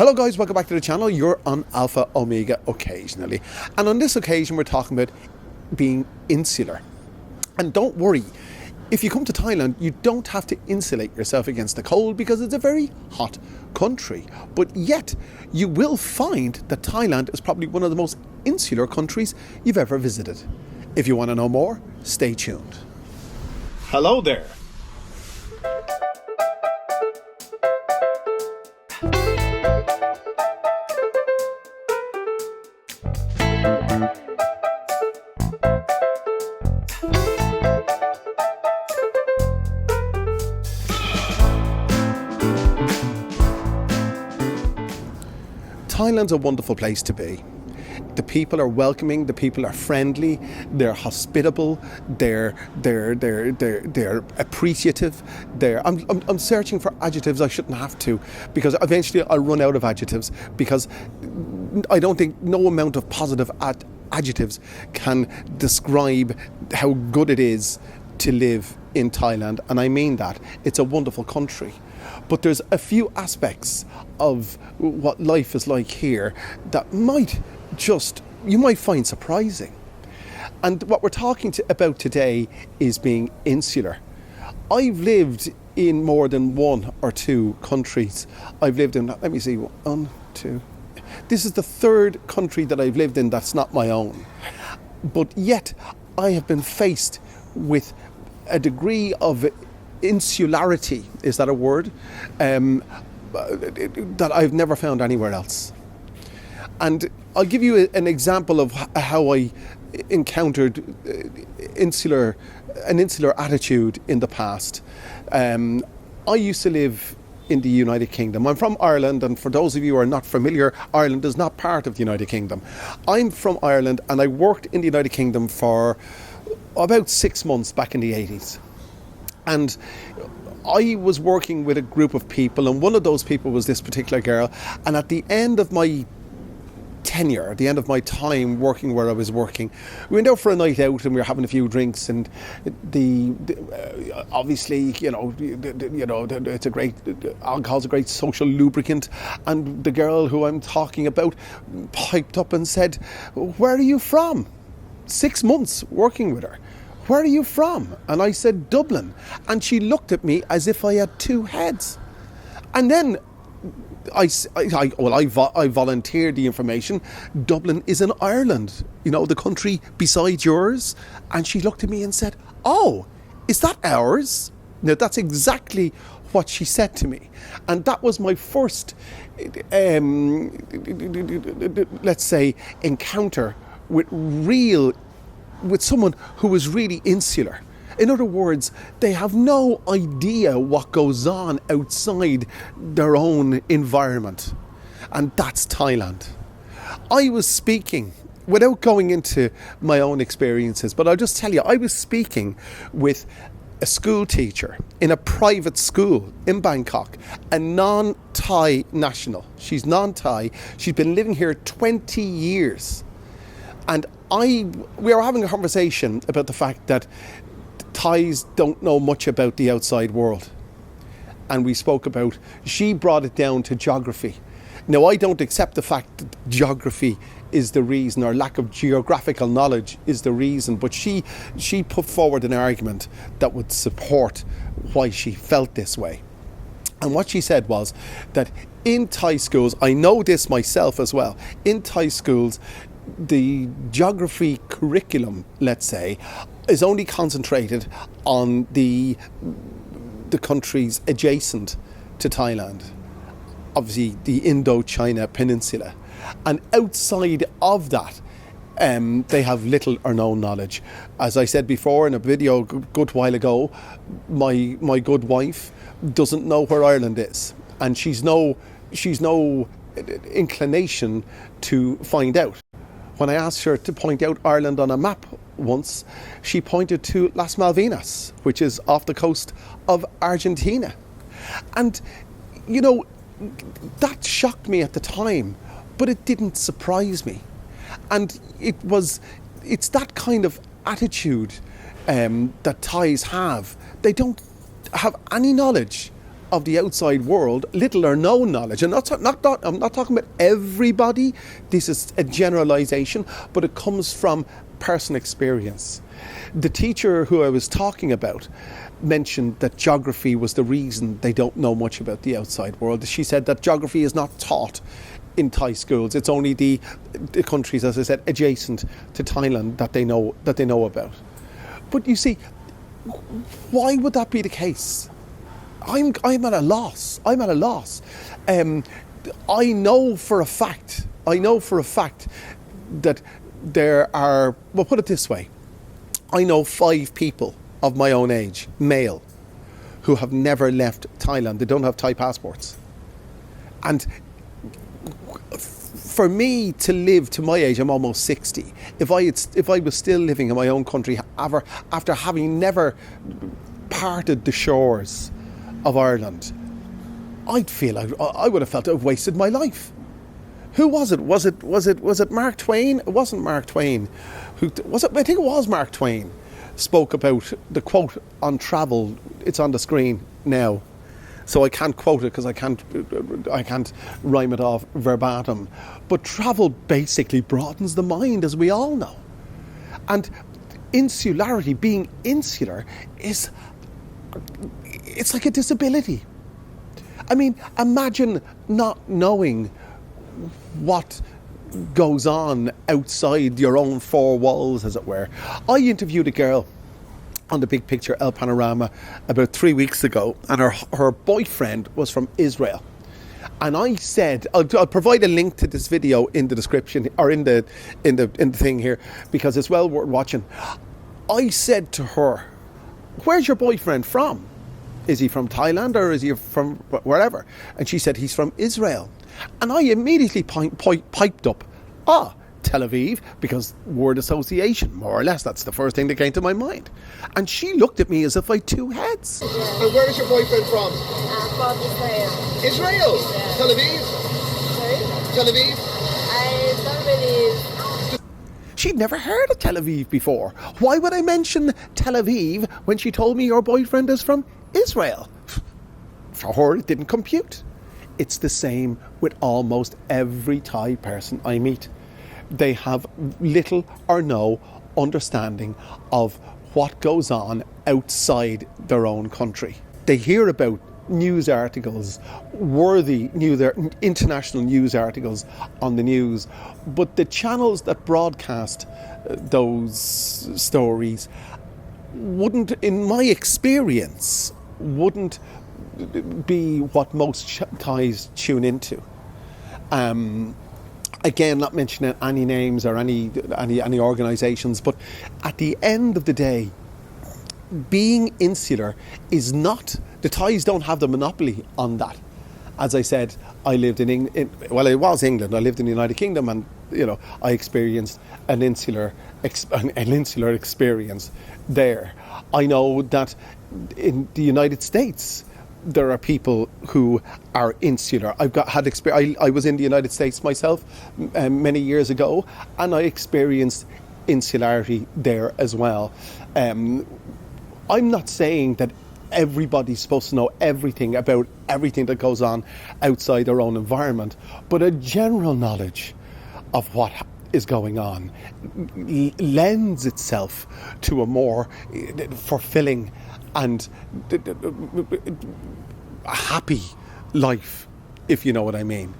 Hello guys, welcome back to the channel. You're on Alpha Omega occasionally. And on this occasion we're talking about being insular. And don't worry, if you come to Thailand, you don't have to insulate yourself against the cold because it's a very hot country. But yet, you will find that Thailand is probably one of the most insular countries you've ever visited. If you want to know more, stay tuned. Hello there. Thailand's a wonderful place to be. The people are welcoming, the people are friendly, they're hospitable, they're appreciative. I'm searching for adjectives. I shouldn't have to, because eventually I'll run out of adjectives, because I don't think no amount of positive adjectives can describe how good it is to live in Thailand, and I mean that. It's a wonderful country. But there's a few aspects of what life is like here that you might find surprising. And what we're talking about today is being insular. I've lived in more than one or two countries. I've lived in, let me see, one, two. This is the third country that I've lived in that's not my own. But yet I have been faced with a degree of insularity, is that a word, that I've never found anywhere else. And I'll give you an example of how I encountered an insular attitude in the past. I used to live in the United Kingdom. I'm from Ireland, and for those of you who are not familiar, Ireland is not part of the United Kingdom. I'm from Ireland, and I worked in the United Kingdom for about 6 months back in the 80s. And I was working with a group of people, and one of those people was this particular girl. And at the end of my tenure, at the end of my time working where I was working, we went out for a night out and we were having a few drinks, and obviously, it's a great, alcohol's a great social lubricant. And the girl who I'm talking about piped up and said, "Where are you from?" 6 months working with her. "Where are you from?" And I said, "Dublin." And she looked at me as if I had two heads. And then I volunteered the information. Dublin is in Ireland, the country beside yours. And she looked at me and said, "Oh, is that ours?" Now, that's exactly what she said to me. And that was my first, let's say, encounter with someone who was really insular. In other words, they have no idea what goes on outside their own environment. And that's Thailand. I was speaking, without going into my own experiences, but I'll just tell you, I was speaking with a school teacher in a private school in Bangkok, a non-Thai national. She's non-Thai. She's been living here 20 years. And we were having a conversation about the fact that Thais don't know much about the outside world. And we spoke about, she brought it down to geography. Now, I don't accept the fact that geography is the reason, or lack of geographical knowledge is the reason, but she put forward an argument that would support why she felt this way. And what she said was that in Thai schools, I know this myself as well, in Thai schools, the geography curriculum, let's say, is only concentrated on the countries adjacent to Thailand, obviously the Indochina Peninsula. And outside of that, they have little or no knowledge. As I said before in a video a good while ago, my good wife doesn't know where Ireland is, and she's no inclination to find out. When I asked her to point out Ireland on a map once, she pointed to Las Malvinas, which is off the coast of Argentina. And, that shocked me at the time, but it didn't surprise me. And it's that kind of attitude that Thais have. They don't have any knowledge of the outside world, little or no knowledge. And I'm not talking about everybody. This is a generalization, but it comes from personal experience. The teacher who I was talking about mentioned that geography was the reason they don't know much about the outside world. She said that geography is not taught in Thai schools. It's only the countries, as I said, adjacent to Thailand that they know about. But you see, why would that be the case? I'm at a loss. I know for a fact that there are, well, put it this way, I know 5 people of my own age, male, who have never left Thailand. They don't have Thai passports. And for me to live to my age, I'm almost 60. If I was still living in my own country after having never parted the shores of Ireland, I'd feel I would have felt I've wasted my life. Who was it? Was it Mark Twain? It wasn't Mark Twain. Was it? I think it was Mark Twain. Spoke about the quote on travel. It's on the screen now, so I can't quote it because I can't rhyme it off verbatim. But travel basically broadens the mind, as we all know. And insularity, being insular, it's like a disability. I mean, imagine not knowing what goes on outside your own 4 walls, as it were. I interviewed a girl on the Big Picture El Panorama about 3 weeks ago, and her boyfriend was from Israel. And I said, I'll provide a link to this video in the description, or in the thing here, because it's well worth watching. I said to her, "Where's your boyfriend from? Is he from Thailand or is he from wherever?" And she said, "He's from Israel." And I immediately piped up, Tel Aviv, because word association, more or less, that's the first thing that came to my mind. And she looked at me as if I had 2 heads. And where is your boyfriend from? From Israel. Israel? Yeah. Tel Aviv? Sorry? Tel Aviv? I don't really... She'd never heard of Tel Aviv before. Why would I mention Tel Aviv when she told me your boyfriend is from Israel? For her, it didn't compute. It's the same with almost every Thai person I meet. They have little or no understanding of what goes on outside their own country. They hear about news articles, international news articles on the news, but the channels that broadcast those stories wouldn't, in my experience, wouldn't be what most Thais tune into. Again, not mentioning any names or any organisations, but at the end of the day, being insular is not, the Thais don't have the monopoly on that. As I said, I lived in England, well, it was England, I lived in the United Kingdom, and I experienced an insular experience there. I know that in the United States there are people who are insular. I was in the United States myself many years ago, and I experienced insularity there as well. I'm not saying that everybody's supposed to know everything about everything that goes on outside their own environment, but a general knowledge of what is going on lends itself to a more fulfilling and a happy life, if you know what I mean.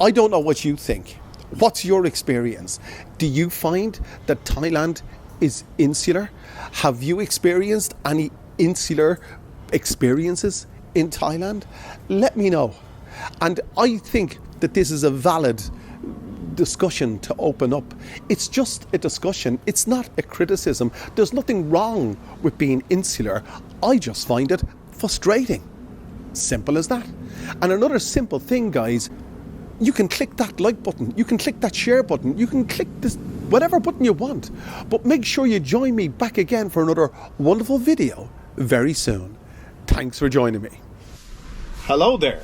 I don't know what you think. What's your experience? Do you find that Thailand is insular? Have you experienced any insular experiences in Thailand? Let me know. And I think that this is a valid discussion to open up. It's just a discussion. It's not a criticism. There's nothing wrong with being insular. I just find it frustrating. Simple as that. And another simple thing, guys, you can click that like button, you can click that share button, you can click this whatever button you want, but make sure you join me back again for another wonderful video very soon. Thanks for joining me. Hello there.